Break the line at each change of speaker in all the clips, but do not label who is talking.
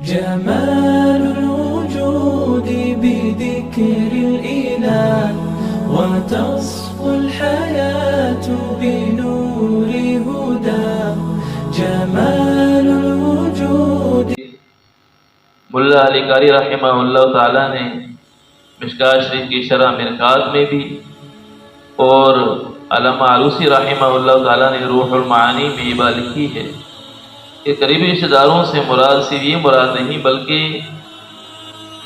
جمال الوجود بذكر الإله وتصفو الحياة بنور هدى جمال الوجود.
ملا علی قاری رحمہ اللہ تعالیٰ نے مشکوٰۃ شریف کی شرح مرقات میں بھی اور علامہ علوسی رحمہ اللہ تعالیٰ نے روح المعانی میں یہ بات لکھی ہے کہ قریبی رشتہ داروں سے مراد صرف یہ مراد نہیں بلکہ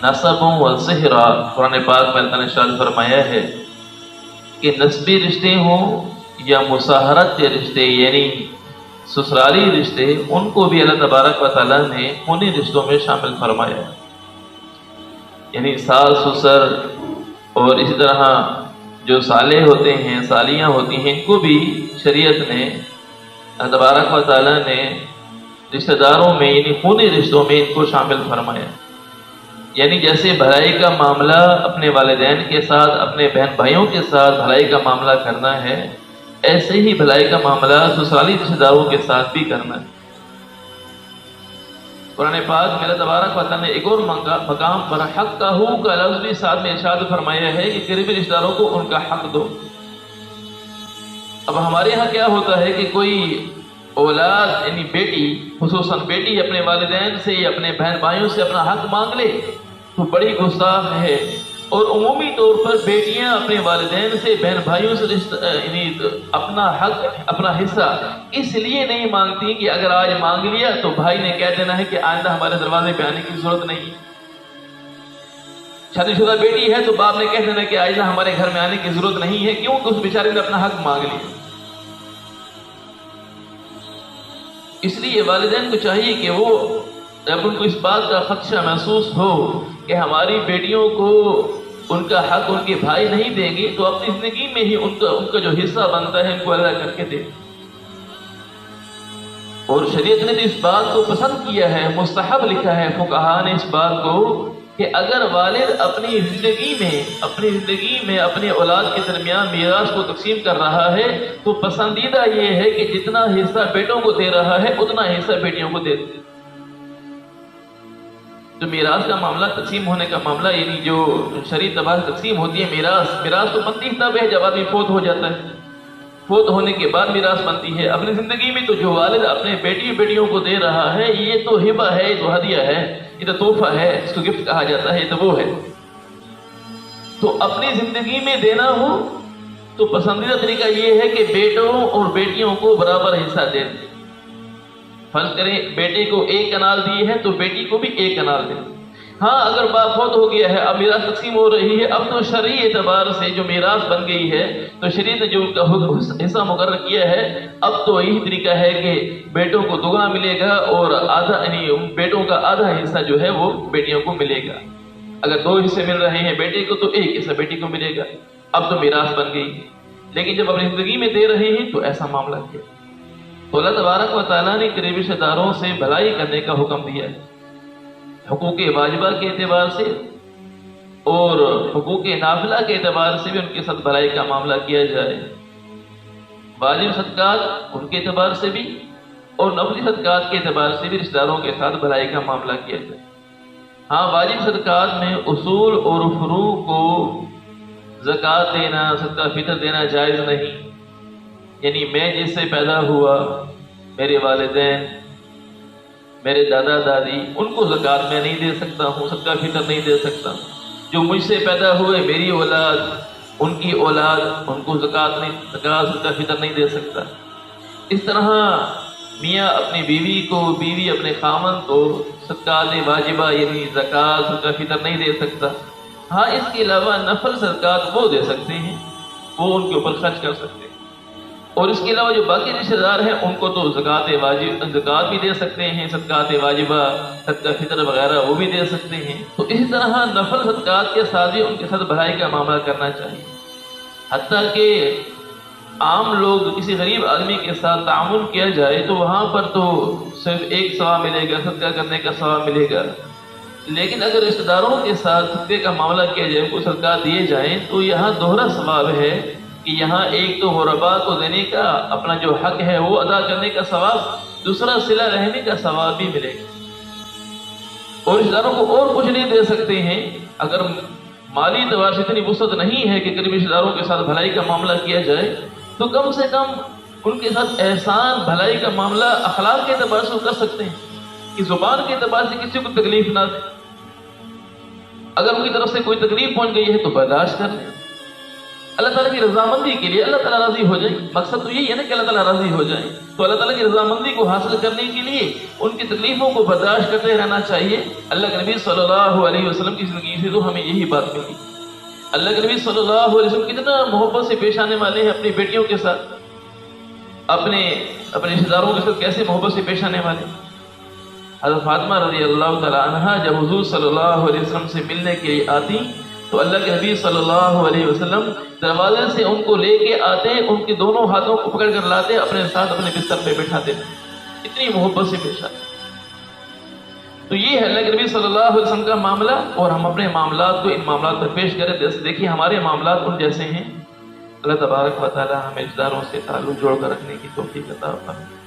نسبوں و صہرا. قرآن پاک میں اللہ نے ارشاد فرمایا ہے کہ نسبی رشتے ہوں یا مساہرت کے رشتے یعنی سسرالی رشتے، ان کو بھی اللہ تبارک و تعالیٰ نے انہی رشتوں میں شامل فرمایا ہے. یعنی ساس سسر اور اسی طرح جو صالح ہوتے ہیں صالیاں ہوتی ہیں، ان کو بھی شریعت نے اللہ تبارک و تعالیٰ نے رشتہ داروں میں یعنی خونی رشتوں میں ان کو شامل فرمایا. یعنی جیسے بھلائی کا معاملہ اپنے والدین کے ساتھ اپنے بہن بھائیوں کے ساتھ بھلائی کا معاملہ کرنا ہے، ایسے ہی بھلائی کا معاملہ سسرالی رشتہ داروں کے ساتھ بھی کرنا ہے. قرآن پاک میں اللہ تبارک و تعالیٰ نے ایک اور مقام پر حق کا حقوق کا لفظ بھی ساتھ میں ارشاد فرمایا ہے کہ قریبی رشتہ داروں کو ان کا حق دو. اب ہمارے یہاں کیا ہوتا ہے کہ کوئی اولاد یعنی بیٹی، خصوصاً بیٹی اپنے والدین سے یا اپنے بہن بھائیوں سے اپنا حق مانگ لے تو بڑی گستاخ ہے. اور عمومی طور پر بیٹیاں اپنے والدین سے بہن بھائیوں سے یعنی اپنا حق اپنا حصہ اس لیے نہیں مانگتی کہ اگر آج مانگ لیا تو بھائی نے کہہ دینا ہے کہ آئندہ ہمارے دروازے پہ آنے کی ضرورت نہیں. شادی شدہ بیٹی ہے تو باپ نے کہہ دینا کہ آئندہ ہمارے گھر میں آنے کی ضرورت نہیں ہے، کیونکہ اس بیچارے نے اپنا حق مانگ لیا. اس لیے والدین کو چاہیے کہ وہ جب ان کو اس بات کا خدشہ محسوس ہو کہ ہماری بیٹیوں کو ان کا حق ان کے بھائی نہیں دیں گے تو اپنی زندگی میں ہی ان کا جو حصہ بنتا ہے ان کو ادا کر کے دیں. اور شریعت نے اس بات کو پسند کیا ہے، مستحب لکھا ہے فقہاء نے اس بات کو کہ اگر والد اپنی زندگی میں اپنی اولاد کے درمیان میراث کو تقسیم کر رہا ہے تو پسندیدہ یہ ہے کہ جتنا حصہ بیٹوں کو دے رہا ہے اتنا حصہ بیٹیوں کو دے دے. جو میراث کا معاملہ تقسیم ہونے کا معاملہ یعنی جو شرعی طبع تقسیم ہوتی ہے میراث تو بنتی تب ہے جب آدمی فوت ہو جاتا ہے. فوت ہونے کے بعد میراث بنتی ہے. اپنی زندگی میں تو جو والد اپنے بیٹیوں کو دے رہا ہے یہ تو ہبہ ہے، یہ تو ہدیہ ہے، یہ تو تحفہ ہے، اس کو گفٹ کہا جاتا ہے، یہ تو وہ ہے. تو اپنی زندگی میں دینا ہو تو پسندیدہ طریقہ یہ ہے کہ بیٹوں اور بیٹیوں کو برابر حصہ دے دیں. فرض کریں بیٹے کو 1 کنال دی ہے تو بیٹی کو بھی 1 کنال دے. ہاں اگر باپ فوت ہو گیا ہے، اب میراث تقسیم ہو رہی ہے، اب تو شرعی اعتبار سے جو میراث بن گئی ہے تو شریعت نے جو ان کا حصہ مقرر کیا ہے اب تو یہی طریقہ ہے کہ بیٹوں کو دوگنا ملے گا اور آدھا یعنی بیٹوں کا آدھا حصہ جو ہے وہ بیٹیوں کو ملے گا. اگر 2 حصے مل رہے ہیں بیٹے کو تو 1 حصہ بیٹی کو ملے گا. اب تو میراث بن گئی. لیکن جب اپنی زندگی میں دے رہے ہیں تو ایسا معاملہ کیا تو اللہ تبارک و تعالیٰ نے قریبی رشتہ داروں سے بھلائی کرنے کا حکم دیا ہے، حقوق واجبہ کے اعتبار سے اور حقوق نافلہ کے اعتبار سے بھی ان کے ساتھ بھلائی کا معاملہ کیا جائے. واجب صدقات ان کے اعتبار سے بھی اور نفلی صدقات کے اعتبار سے بھی رشتہ داروں کے ساتھ بھلائی کا معاملہ کیا جائے. ہاں واجب صدقات میں اصول اور فروع کو زکوٰۃ دینا، صدقہ فطر دینا جائز نہیں. یعنی میں جس سے پیدا ہوا، میرے والدین، میرے دادا دادی، ان کو زکوٰۃ میں نہیں دے سکتا ہوں، صدقہ فطر نہیں دے سکتا. جو مجھ سے پیدا ہوئے میری اولاد، ان کی اولاد، ان کو زکوٰۃ صدقہ فطر نہیں دے سکتا. اس طرح میاں اپنی بیوی کو، بیوی اپنے خامن کو صدقات واجبہ یعنی زکوٰۃ صدقہ فطر نہیں دے سکتا. ہاں اس کے علاوہ نفل صدقات وہ دے سکتے ہیں، وہ ان کے اوپر خرچ کر سکتے ہیں. اور اس کے علاوہ جو باقی رشتہ دار ہیں ان کو تو زکوٰۃ بھی دے سکتے ہیں، صدقات واجبہ، صدقہ فطر وغیرہ وہ بھی دے سکتے ہیں. تو اسی طرح نفل صدقات کے ساتھ بھی ان کے ساتھ بھلائی کا معاملہ کرنا چاہیے. حتیٰ کہ عام لوگ کسی غریب آدمی کے ساتھ تعاون کیا جائے تو وہاں پر تو صرف 1 ثواب ملے گا، صدقہ کرنے کا ثواب ملے گا. لیکن اگر رشتہ داروں کے ساتھ صدقے کا معاملہ کیا جائے، ان کو صدقات دیے جائیں تو یہاں دوہرا ثواب ہے کہ یہاں ایک تو غرباء کو دینے کا اپنا جو حق ہے وہ ادا کرنے کا ثواب، دوسرا صلہ رحمی کا ثواب بھی ملے گا. اور رشتہ داروں کو اور کچھ نہیں دے سکتے ہیں، اگر مالی اعتبار سے اتنی وسعت نہیں ہے کہ قریبی رشتہ داروں کے ساتھ بھلائی کا معاملہ کیا جائے، تو کم سے کم ان کے ساتھ احسان بھلائی کا معاملہ اخلاق کے اعتبار سے کر سکتے ہیں کہ زبان کے اعتبار سے کسی کو تکلیف نہ دے. اگر ان کی طرف سے کوئی تکلیف پہنچ گئی ہے تو برداشت کر لیں، اللہ تعالیٰ کی رضامندی کے لیے اللہ تعالیٰ راضی ہو جائے. مقصد تو یہی ہے نا کہ اللہ تعالیٰ راضی ہو جائے. تو اللہ تعالیٰ کی رضامندی کو حاصل کرنے کے لیے ان کی تکلیفوں کو برداشت کرتے رہنا چاہیے. اللہ کے نبی صلی اللہ علیہ وسلم کی زندگی سے تو ہمیں یہی بات ملی. اللہ کے نبی صلی اللہ علیہ وسلم کتنا محبت سے پیش آنے والے ہیں اپنی بیٹیوں کے ساتھ، اپنے رشتہ داروں کے ساتھ کیسے محبت سے پیش آنے والے. حضرت فاطمہ رضی اللہ تعالی عنہا جب حضور صلی اللہ علیہ وسلم سے ملنے کے لیے آتی تو اللہ کے نبی صلی اللہ علیہ وسلم دروازے سے ان کو لے کے آتے، ان کے دونوں ہاتھوں کو پکڑ کر لاتے، اپنے ساتھ اپنے بستر پہ بٹھاتے، اتنی محبت سے پیش آتے. تو یہ ہے اللہ کے نبی صلی اللہ علیہ وسلم کا معاملہ، اور ہم اپنے معاملات کو ان معاملات پر پیش کریں. جیسے دیکھیے ہمارے معاملات ان جیسے ہیں. اللہ تبارک و تعالی ہمیں رشتہ داروں سے تعلق جوڑ کر رکھنے کی توفیق عطا فرمائے.